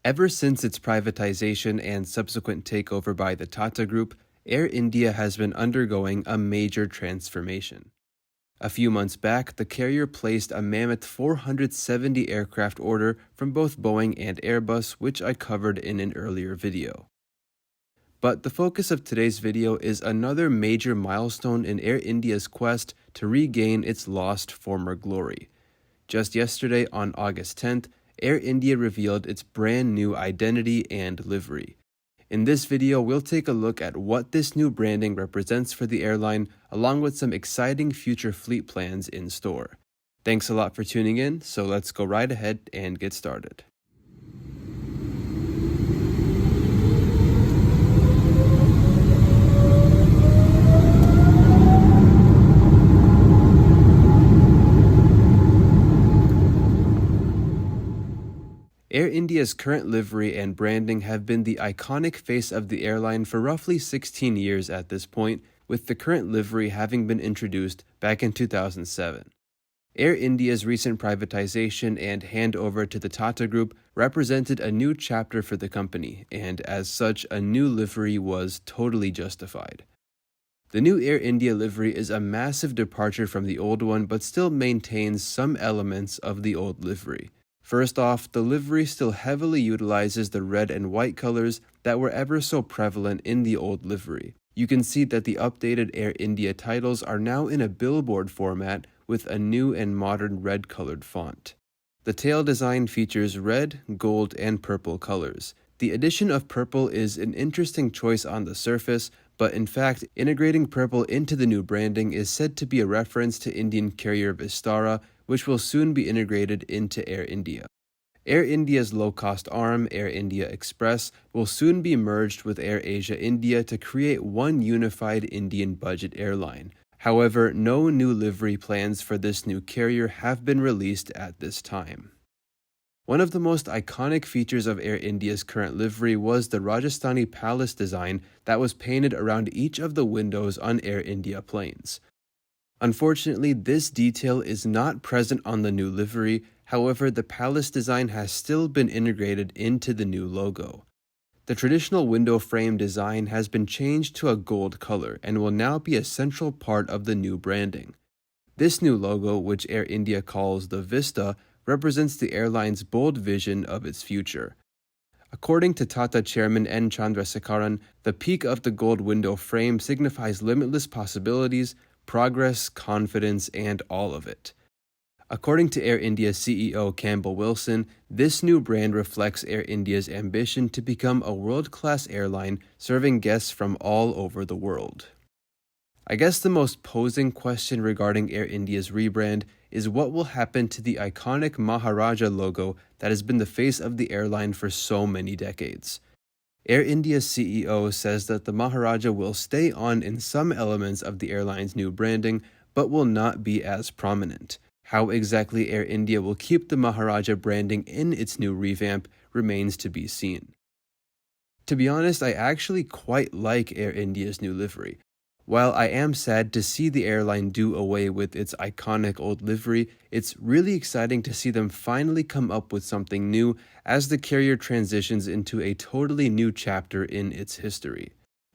Ever since its privatization and subsequent takeover by the TATA Group, Air India has been undergoing a major transformation. A few months back, the carrier placed a mammoth 470 aircraft order from both Boeing and Airbus, which I covered in an earlier video. But the focus of today's video is another major milestone in Air India's quest to regain its lost former glory. Just yesterday, on August 10th, Air India revealed its brand new identity and livery. In this video, we'll take a look at what this new branding represents for the airline, along with some exciting future fleet plans in store. Thanks a lot for tuning in, so let's go right ahead and get started. Air India's current livery and branding have been the iconic face of the airline for roughly 16 years at this point, with the current livery having been introduced back in 2007. Air India's recent privatization and handover to the TATA Group represented a new chapter for the company, and as such, a new livery was totally justified. The new Air India livery is a massive departure from the old one, but still maintains some elements of the old livery. First off, the livery still heavily utilizes the red and white colors that were ever so prevalent in the old livery. You can see that the updated Air India titles are now in a billboard format with a new and modern red-colored font. The tail design features red, gold, and purple colors. The addition of purple is an interesting choice on the surface, but in fact, integrating purple into the new branding is said to be a reference to Indian carrier Vistara, which will soon be integrated into Air India. Air India's low-cost arm, Air India Express, will soon be merged with Air Asia India to create one unified Indian budget airline. However, no new livery plans for this new carrier have been released at this time. One of the most iconic features of Air India's current livery was the Rajasthani palace design that was painted around each of the windows on Air India planes. Unfortunately, this detail is not present on the new livery. However, the palace design has still been integrated into the new logo. The traditional window frame design has been changed to a gold color and will now be a central part of the new branding. This new logo, which Air India calls the Vista, represents the airline's bold vision of its future. According to TATA chairman N. Chandrasekaran, the peak of the gold window frame signifies limitless possibilities, progress, confidence, and all of it. According to Air India CEO Campbell Wilson, this new brand reflects Air India's ambition to become a world-class airline serving guests from all over the world. I guess the most posing question regarding Air India's rebrand is what will happen to the iconic Maharaja logo that has been the face of the airline for so many decades. Air India's CEO says that the Maharaja will stay on in some elements of the airline's new branding, but will not be as prominent. How exactly Air India will keep the Maharaja branding in its new revamp remains to be seen. To be honest, I actually quite like Air India's new livery. While I am sad to see the airline do away with its iconic old livery, it's really exciting to see them finally come up with something new as the carrier transitions into a totally new chapter in its history.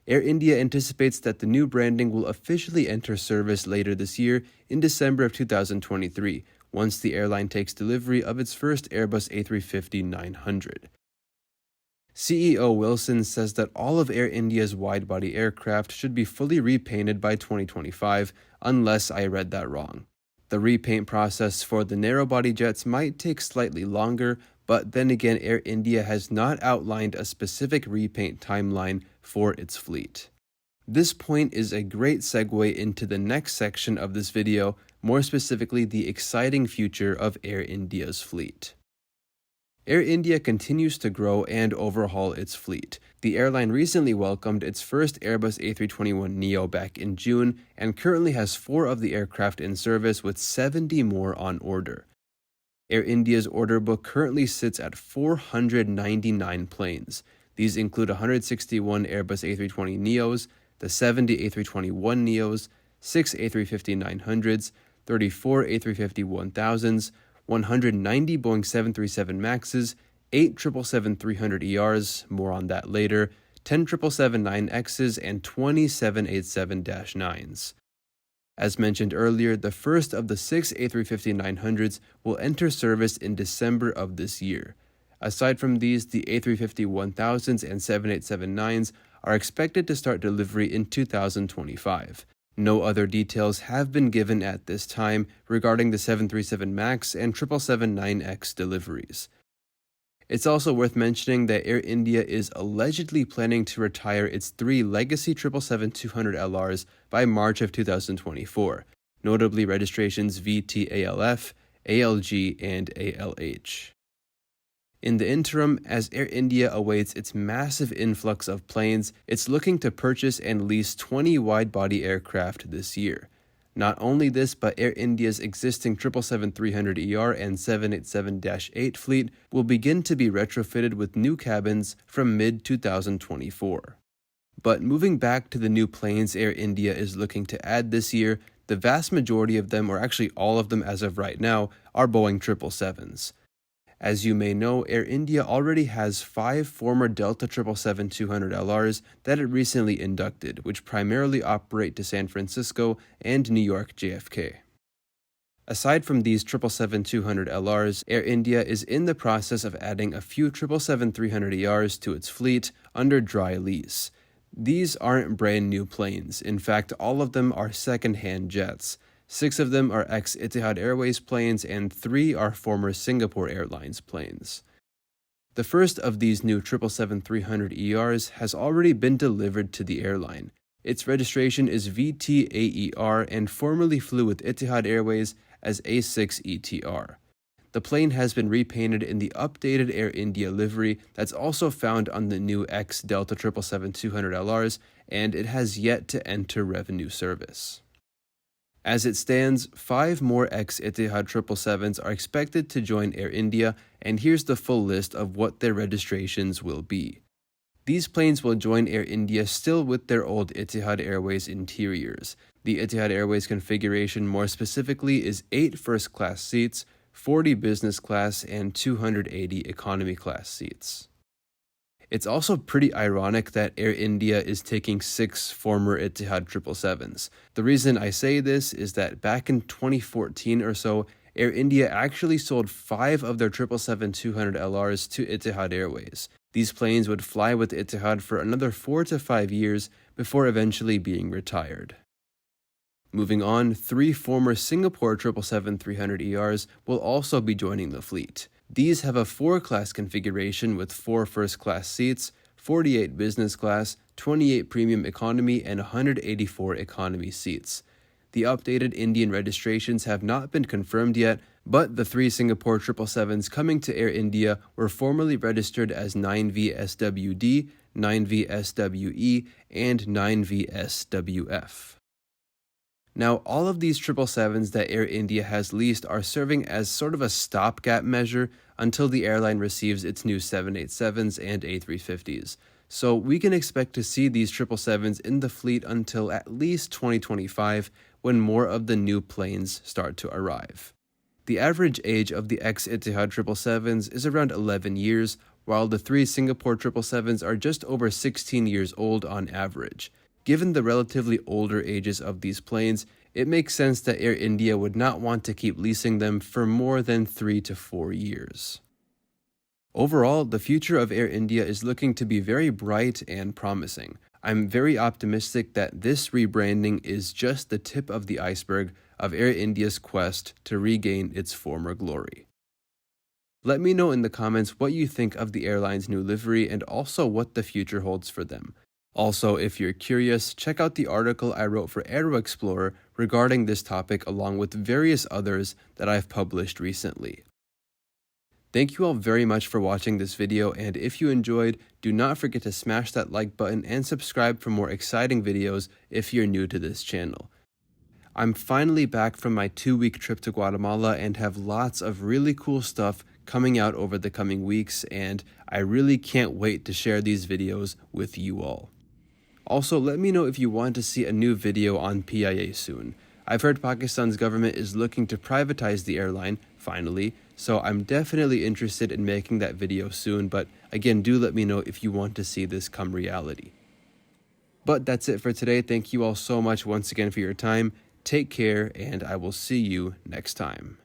Air India anticipates that the new branding will officially enter service later this year in December of 2023, once the airline takes delivery of its first Airbus A350-900. CEO Wilson says that all of Air India's wide-body aircraft should be fully repainted by 2025, unless I read that wrong. The repaint process for the narrow-body jets might take slightly longer, but then again, Air India has not outlined a specific repaint timeline for its fleet. This point is a great segue into the next section of this video, more specifically the exciting future of Air India's fleet. Air India continues to grow and overhaul its fleet. The airline recently welcomed its first Airbus A321neo back in June and currently has 4 of the aircraft in service with 70 more on order. Air India's order book currently sits at 499 planes. These include 161 Airbus A320neos, the 70 A321neos, 6 A350-900s, 34 A350-1000s, 190 Boeing 737 MAXs, 8 777-300ERs, more on that later, 10 777-9Xs, and 20 787-9s. As mentioned earlier, the first of the 6 A350-900s will enter service in December of this year. Aside from these, the A350-1000s and 787-9s are expected to start delivery in 2025. No other details have been given at this time regarding the 737 MAX and 777-9X deliveries. It's also worth mentioning that Air India is allegedly planning to retire its 3 legacy 777-200LRs by March of 2024, notably registrations VTALF, ALG, and ALH. In the interim, as Air India awaits its massive influx of planes, it's looking to purchase and lease 20 wide-body aircraft this year. Not only this, but Air India's existing 777-300ER and 787-8 fleet will begin to be retrofitted with new cabins from mid-2024. But moving back to the new planes Air India is looking to add this year, the vast majority of them, or actually all of them as of right now, are Boeing 777s. As you may know, Air India already has 5 former Delta 777-200LRs that it recently inducted, which primarily operate to San Francisco and New York JFK. Aside from these 777-200LRs, Air India is in the process of adding a few 777-300ERs to its fleet under dry lease. These aren't brand new planes. In fact, all of them are second-hand jets. 6 of them are ex-Etihad Airways planes, and 3 are former Singapore Airlines planes. The first of these new 777-300ERs has already been delivered to the airline. Its registration is VTAER and formerly flew with Etihad Airways as A6ETR. The plane has been repainted in the updated Air India livery that's also found on the new ex-Delta 777-200LRs, and it has yet to enter revenue service. As it stands, 5 more ex-Etihad 777s are expected to join Air India, and here's the full list of what their registrations will be. These planes will join Air India still with their old Etihad Airways interiors. The Etihad Airways configuration more specifically is 8 first-class seats, 40 business class, and 280 economy class seats. It's also pretty ironic that Air India is taking 6 former Etihad 777s. The reason I say this is that back in 2014 or so, Air India actually sold 5 of their 777-200LRs to Etihad Airways. These planes would fly with Etihad for another 4 to 5 years before eventually being retired. Moving on, 3 former Singapore 777-300ERs will also be joining the fleet. These have a 4-class configuration with 4 first-class seats, 48 business class, 28 premium economy, and 184 economy seats. The updated Indian registrations have not been confirmed yet, but the 3 Singapore 777s coming to Air India were formerly registered as 9VSWD, 9VSWE, and 9VSWF. Now, all of these 777s that Air India has leased are serving as sort of a stopgap measure until the airline receives its new 787s and A350s. So we can expect to see these 777s in the fleet until at least 2025, when more of the new planes start to arrive. The average age of the ex-Etihad 777s is around 11 years, while the 3 Singapore 777s are just over 16 years old on average. Given the relatively older ages of these planes, it makes sense that Air India would not want to keep leasing them for more than 3 to 4 years. Overall, the future of Air India is looking to be very bright and promising. I'm very optimistic that this rebranding is just the tip of the iceberg of Air India's quest to regain its former glory. Let me know in the comments what you think of the airline's new livery and also what the future holds for them. Also, if you're curious, check out the article I wrote for Aero Explorer regarding this topic along with various others that I've published recently. Thank you all very much for watching this video, and if you enjoyed, do not forget to smash that like button and subscribe for more exciting videos if you're new to this channel. I'm finally back from my 2-week trip to Guatemala and have lots of really cool stuff coming out over the coming weeks, and I really can't wait to share these videos with you all. Also, let me know if you want to see a new video on PIA soon. I've heard Pakistan's government is looking to privatize the airline, finally, so I'm definitely interested in making that video soon, but again, do let me know if you want to see this come reality. But that's it for today. Thank you all so much once again for your time. Take care, and I will see you next time.